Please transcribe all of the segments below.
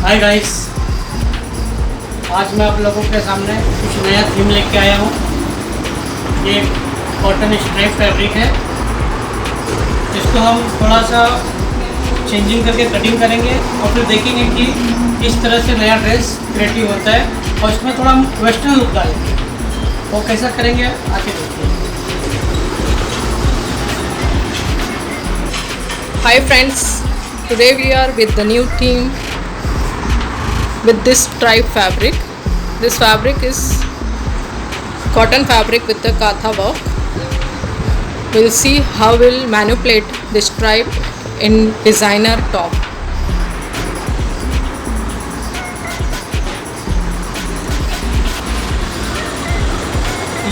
Hi guys, आज मैं आप लोगों के सामने कुछ नया थीम लेके आया हूँ। ये कॉटन स्ट्राइप फैब्रिक है। इसको हम थोड़ा सा चेंजिंग करके कटिंग करेंगे और फिर देखेंगे कि किस तरह से नया ड्रेस क्रिएटिव होता है और इसमें थोड़ा वेस्टर्न लुक डालेंगे। वो कैसा करेंगे आके देखिए। Hi friends, today we are with the new theme with this stripe fabric. This fabric is cotton fabric with the katha work. We'll see how we'll manipulate the stripe in designer top.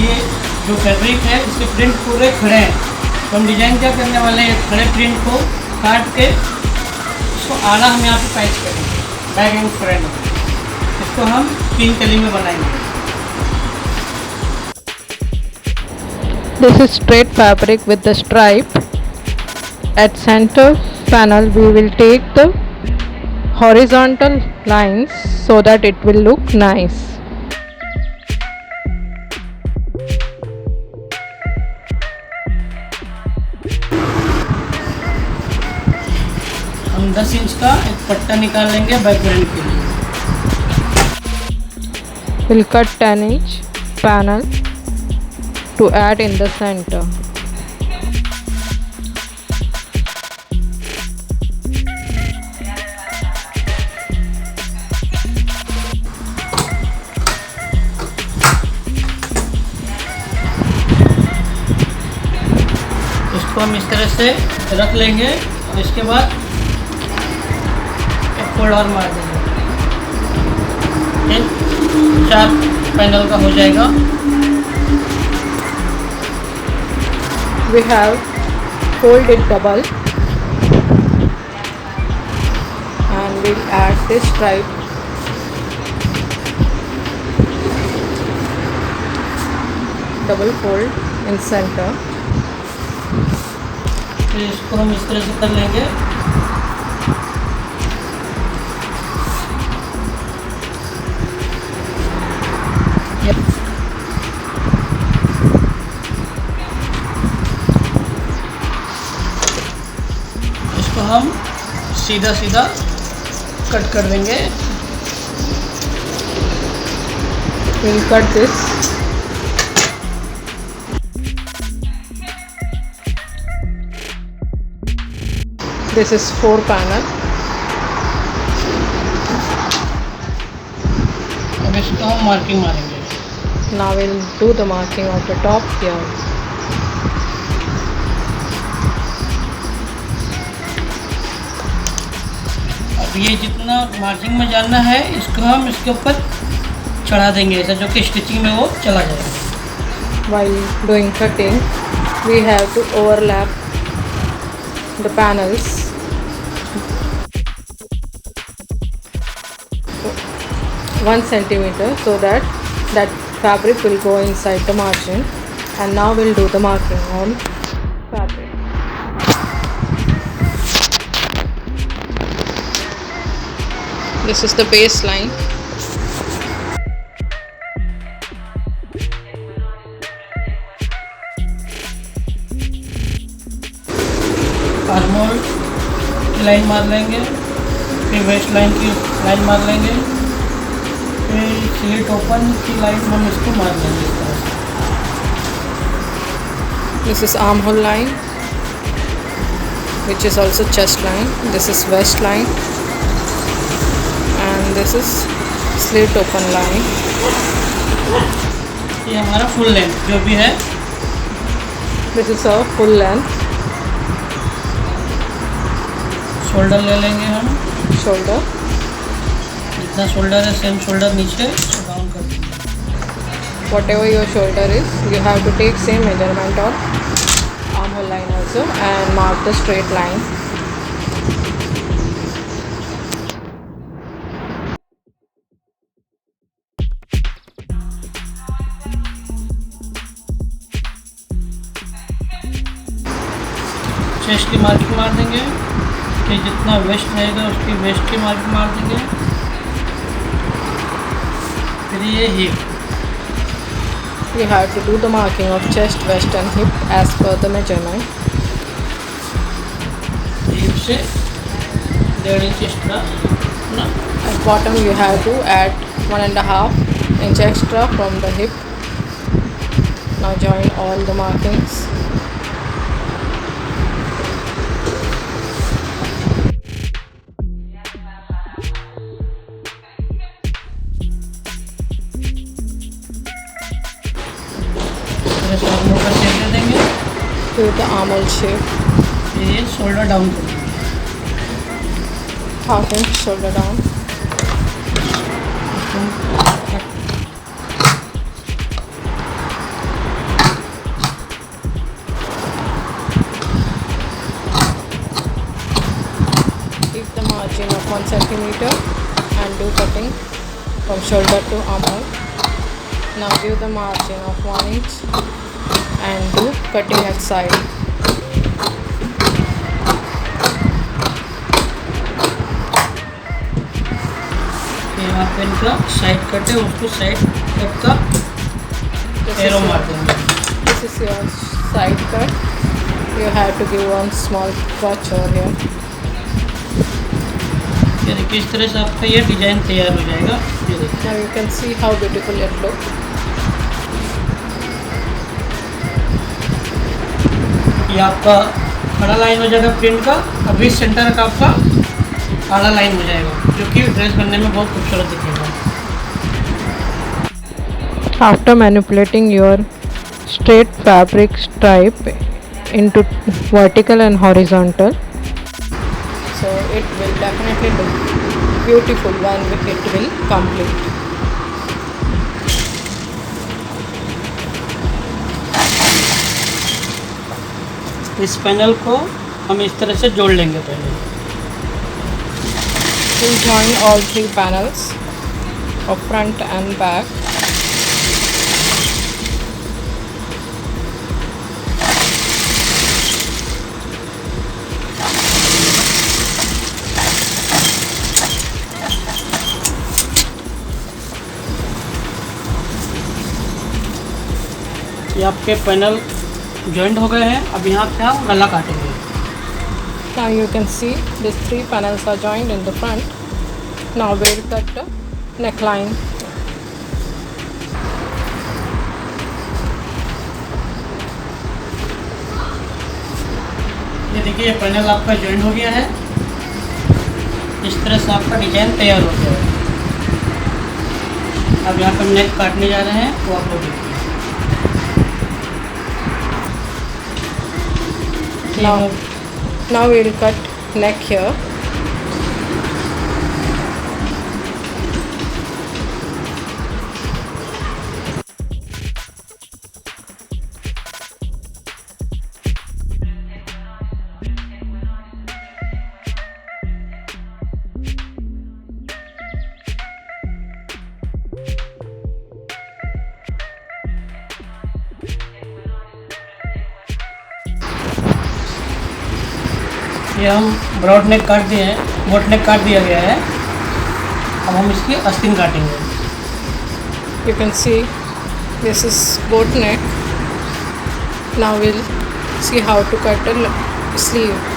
ये जो fabric है इसके print पूरे खड़े हैं, तो हम design क्या करने वाले हैं, खड़े प्रिंट को काट के इसको आला हम यहाँ पे पैच करेंगे बैक एंड फ्रंट। इसको हम 3 कली में बनाएंगे। This is straight fabric with the stripe. At center panel we will take the horizontal lines so that it will look nice. हम 10 इंच का एक पट्टा निकाल लेंगे बैकग्राउंड के लिए। We'll cut 10-inch panel to add in the center. इसको हम इस तरह से रख लेंगे और इसके बाद एक फोल्ड और मार देंगे। ये 4 पैनल का हो जाएगा। We have folded double and we'll add this stripe double fold in center. फिर इसको हम इस तरह से कर लेंगे। इसको हम सीधा सीधा कट कर देंगे। We'll cut this. This is 4 panel. अब इसको हम मार्किंग मारेंगे। Now we'll do the marking of the top here. अब ये जितना मार्किंग में जाना है इसको हम इसके ऊपर चढ़ा देंगे, ऐसा जो कि स्टिचिंग में वो चला जाएगा। While doing cutting, we have to overlap the panels 1 centimeter so that fabric will go inside the margin. And now we'll do the marking on fabric. This is the baseline. आर्मोल की line मार लेंगे, फिर waste line की line मार लेंगे, फिर slit open की line हम इसको मार लेंगे इस तरह से। This is armhole line, which is also chest line. This is waist line, and this is slit open line. ये हमारा फुल लेंथ जो भी है। This is our full length. Shoulder ले लेंगे हम। Shoulder. जितना शोल्डर है सेम शोल्डर नीचे डाउन कर देंगे। Whatever your shoulder is, you have to take same measurement of armhole line also and mark the straight line. Chest की marking मार देंगे, कि जितना वेस्ट रहेगा उसकी वेस्ट की मार्किंग मार देंगे। ये hip, You have to do the marking of chest, waist and hip as per the measurement. Hip से 1.5 इंच एक्स्ट्रा ना, At bottom you have to add 1.5 inch extra from the hip. Now join all the markings. फिर इसे हम लोग का shape दे देंगे। Do the armhole shape, ये shoulder down करेंगे, 1/2 inch shoulder down. Keep the margin of 1 centimeter and do cutting from shoulder to armhole. Now give the margin of 1 inch and do cutting at side. यहाँ पे इनका side cut है, उसको side cut का arrow मार देंगे। This is your side cut. You have to give one small crotch over here. ये देखिए इस तरह से आपका ये डिजाइन तैयार हो जाएगा। ये देखिए Now you can see how beautiful it looks. ये आपका खड़ा लाइन हो जाएगा प्रिंट का, अभी सेंटर का आपका आड़ा लाइन हो जाएगा, जो कि ड्रेस बनने में बहुत खूबसूरत दिखेगा। After manipulating your straight fabric stripe into vertical and horizontal, so it will definitely look beautiful when it will complete. इस पैनल को हम इस तरह से जोड़ लेंगे पहले। We'll join all 3 panels of front and back. ये आपके पैनल जॉइंट हो गए हैं। अब यहाँ पे हम गला काटेंगे। Now you can see these 3 panels are joined in the front. Now we'll cut the neckline. ये देखिए ये पैनल आपका जॉइंट हो गया है। इस तरह से आपका डिजाइन तैयार हो गया है। अब यहाँ पे हम नेक काटने जा रहे हैं, वो आप लोग देखिए। Now we'll cut neck here. ये हम ब्रॉड नेक काट दिए हैं, बोट नेक काट दिया गया है। अब हम इसकी आस्तीन काटेंगे। You can see this is boat neck. Now we'll see how to cut the sleeve.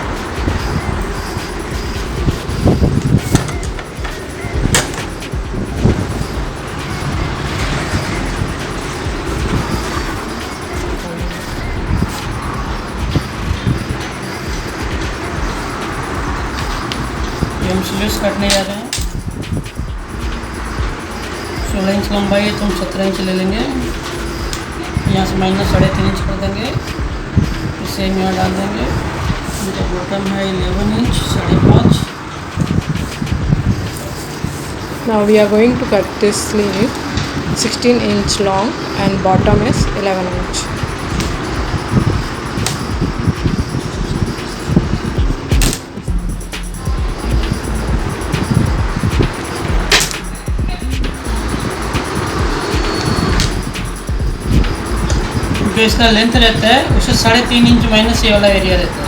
ये हम स्लीव्स काटने जा रहे हैं। 16 इंच लंबाई है तो हम 17 इंच ले लेंगे। यहाँ से माइनस 3.5 इंच कर देंगे, इसे हम यहाँ डाल देंगे। इनका बॉटम है 11 inch 5.5। Now we are going to cut this sleeve 16 inch long and bottom is 11 inch. जो इसका लेंथ रहता है उसे 3.5 इंच माइनस ये वाला एरिया रहता है।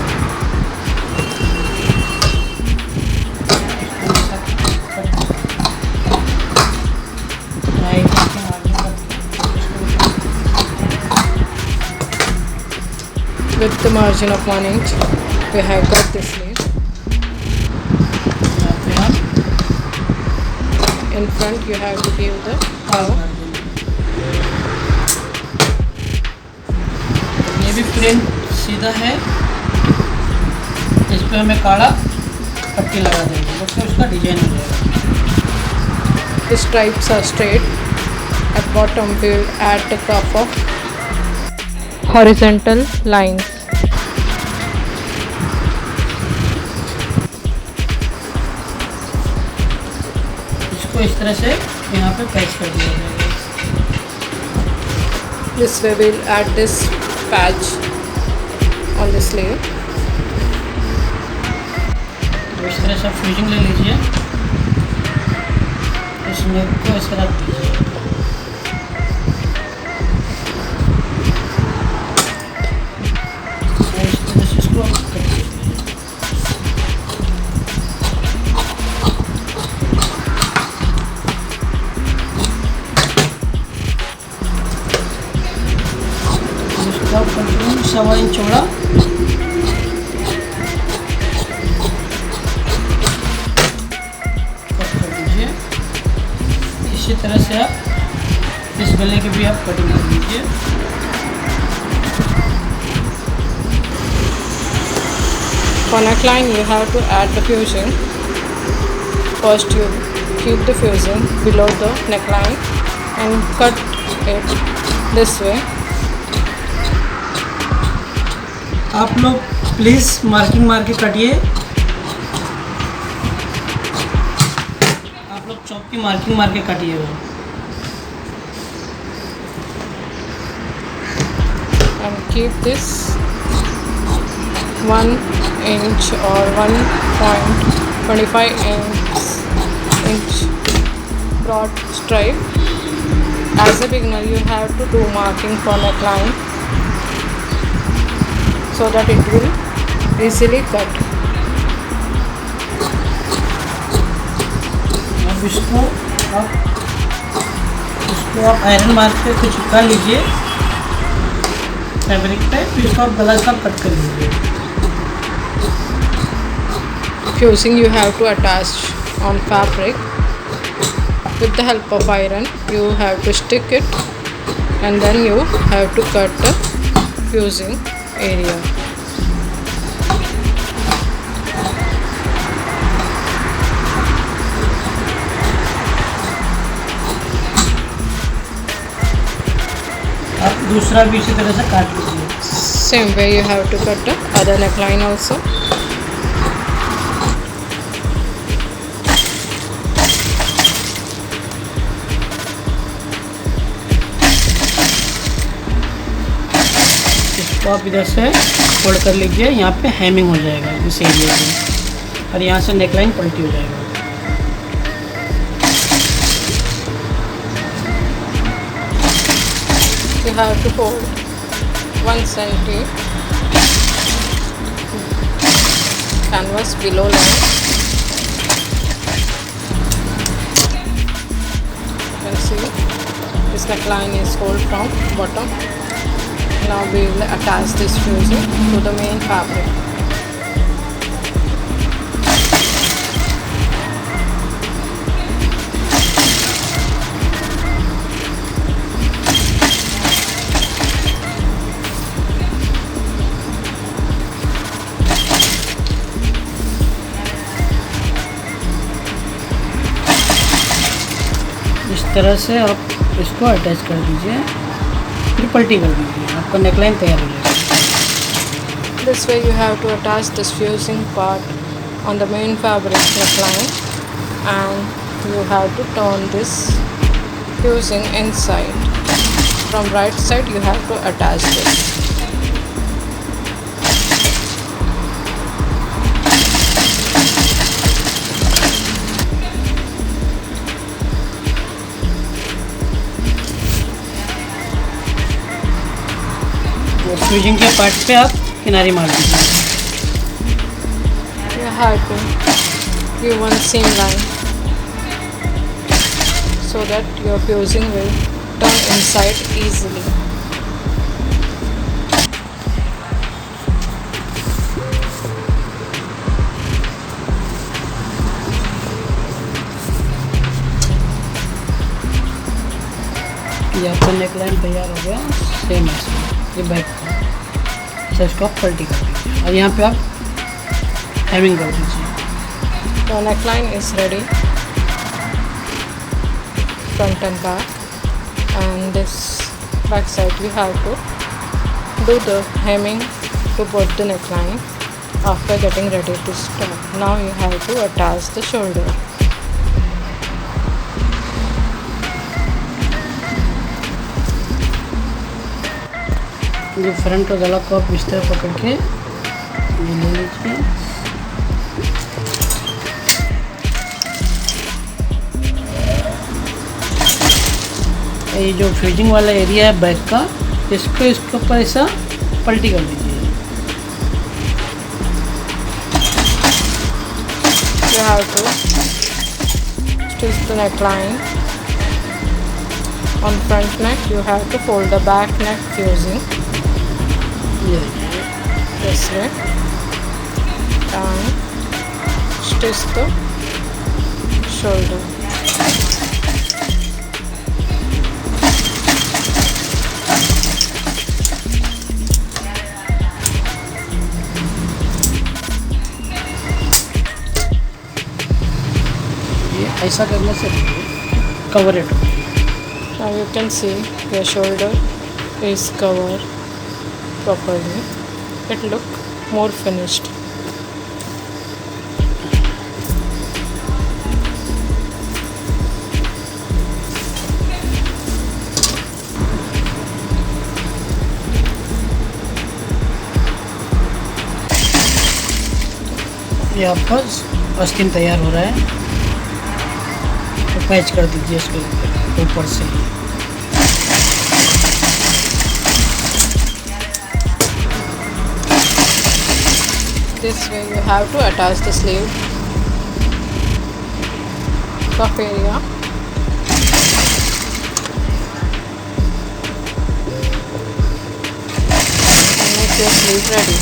with the margin of 1 inch. We have cut this lead. यहाँ पे हम In front you have to give the काला cover. कर देंगे। ये भी प्रिंट सीधा है, इस पे हमें काला पट्टी लगा देंगे, उससे उसका डिजाइन हो जाएगा। The stripes are straight. At bottom we will add the cuff of horizontal lines. इसको इस तरह से यहाँ पे पैच कर दिया जाएगा। This way we will add this patch on the sleeve. तो इस तरह से आप फ्यूजिंग ले लीजिए, इस नेक को इस तरह दीजिए। और इस तरह से इसको कट दीजिए। इसका करीबन 1.25 इंच चौड़ा इसी तरह से आप इस गले की भी आप कटिंग कर लीजिए। For neckline you have to add the fusing. First you keep the fusing below the neckline and cut it this way. आप लोग प्लीज़ मार्किंग मार के काटिए, आप लोग चौक की मार्किंग मार के काटिएगा। And keep this 1 inch or 1.25 inch broad stripe. As a beginner you have to do marking for neckline so that it will easily cut. अब इसको आप आयरन मार के कुछ चिपका लीजिए फैब्रिक पे, फिर इसको आप गला का कट कर लीजिए। Fusing you have to attach on fabric. With the help of iron you have to stick it and then you have to cut the fusing area. आप दूसरा भी इसी तरह से काट लीजिए। Same way you have to cut the other neckline also. इसको आप इधर से फोल्ड कर लीजिए, यहाँ पे हेमिंग हो जाएगा इस एरिया में, और यहाँ से नेकलाइन पलटी हो जाएगा। You have to fold 1 cm canvas below line. You can see this neckline is folded from bottom. Now we will attach this fusing to the main fabric. इस तरह से आप इसको अटैच कर दीजिए, फिर पलटी कर दीजिए, आपका नेकलाइन तैयार हो जाएगा। This way you have to attach this fusing part on the main fabric neckline and you have to turn this fusing inside. From right side you have to attach this. Fusing के part पे आप किनारे मार दीजिए। You have to give one seam line so that your fusing will turn inside easily. ये आपका neck line तैयार हो गया सेम ऐसे, ये बैक का। अच्छा, इसको आप पलटी कर दीजिए और यहाँ पे आप हेमिंग कर दीजिए। The neckline is ready, front and back, and this back side we have to do the hemming to put the neckline after getting ready to start. Now you have to attach the shoulder. ये front और गला को आप इस तरह पकड़ के ये ले लीजिए। ये जो फ्यूजिंग वाला एरिया है बैक का, इसको इसके ऊपर ऐसा पलटी कर दीजिए। You have to stitch the neckline. On front neck you have to fold the back neck fusing ये देखिए, this way and stitch the shoulder. ये ऐसा करने से cover it. Now you can see your shoulder is covered properly. It look more finished. ये आपका अस्तीन तैयार हो रहा है, तो पैच कर दीजिए इसको ऊपर से। This way you have to attach the sleeve cuff area. And make your sleeve ready.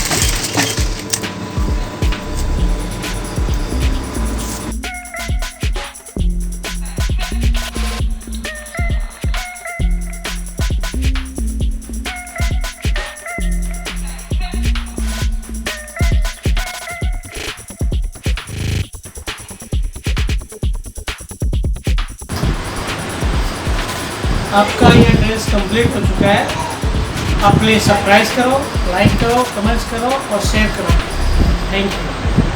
आपका ये ड्रेस कंप्लीट हो चुका है। आप प्लीज़ सब्सक्राइब करो, लाइक करो, कमेंट्स करो और शेयर करो। Thank you.